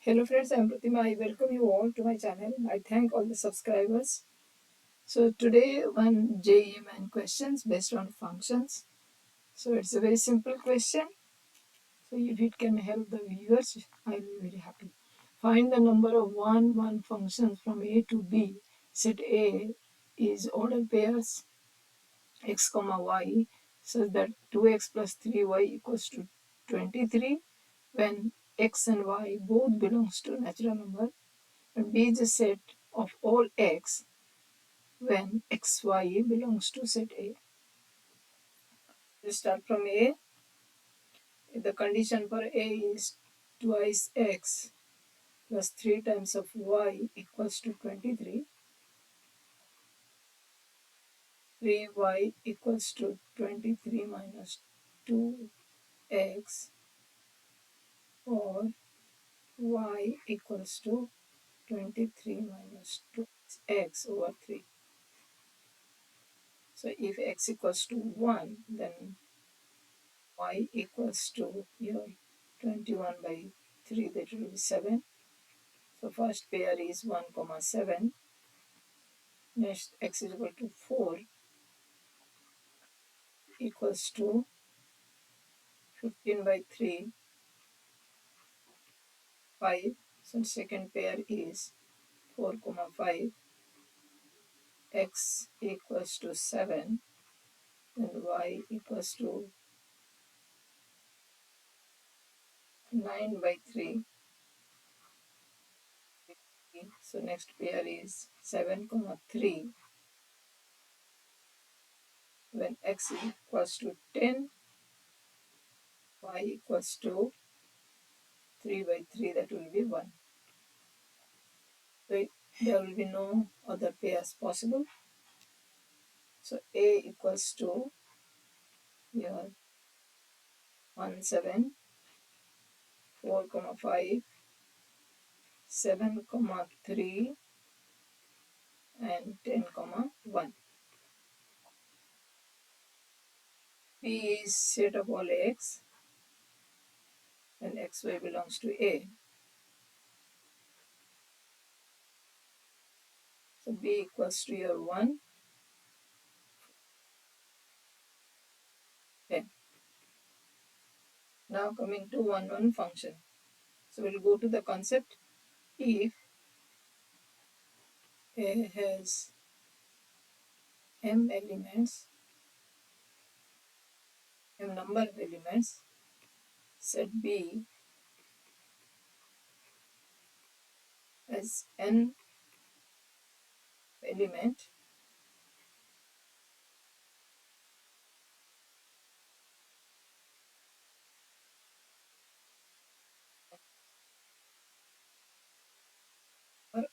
Hello friends, I am Pratima. I welcome you all to my channel. I thank all the subscribers. So today one JEE Main questions based on functions. So it's a very simple question. So if it can help the viewers, I will be very happy. Find the number of one functions from A to B. Set A is order pairs x comma y such that 2x plus 3y equals to 23 when x and y both belongs to natural number. And B is a set of all x when xy belongs to set A. We start from A. If the condition for A is twice x plus 3 times of y equals to 23, 3y equals to 23 minus 2x, or y equals to 23 minus 2x over 3. So if x equals to 1, then y equals to your 21 by 3, that will be 7. So first pair is 1 comma 7. Next x is equal to 4 equals to 15 by 3, 5. So second pair is 4 comma 5. X equals to 7 and y equals to 9 by 3. So next pair is 7 comma 3. When x equals to 10, y equals to 3 by 3, that will be 1. So there will be no other pairs possible. So A equals to here 1 7, 4 comma 5, 7 comma 3, and 10 comma 1. B is set of all x and xy belongs to A. So B equals to your 1, 10. Now coming to 1 function. So we'll go to the concept. If A has m elements, m number of elements, set B as n element, or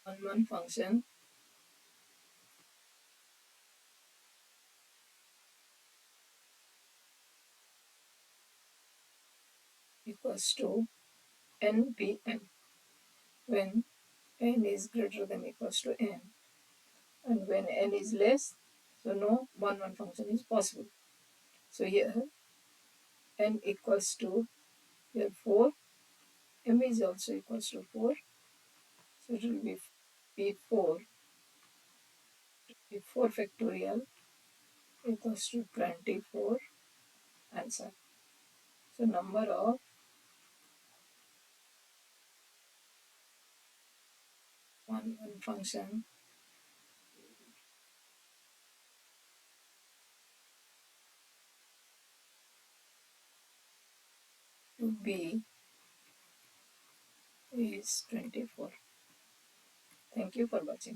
of one function equals to npm when n is greater than equals to n, and when n is less, so no one function is possible. So here n equals to here 4, m is also equals to 4, so it will be p4 factorial equals to 24 answer. So number of one function to B is 24. Thank you for watching.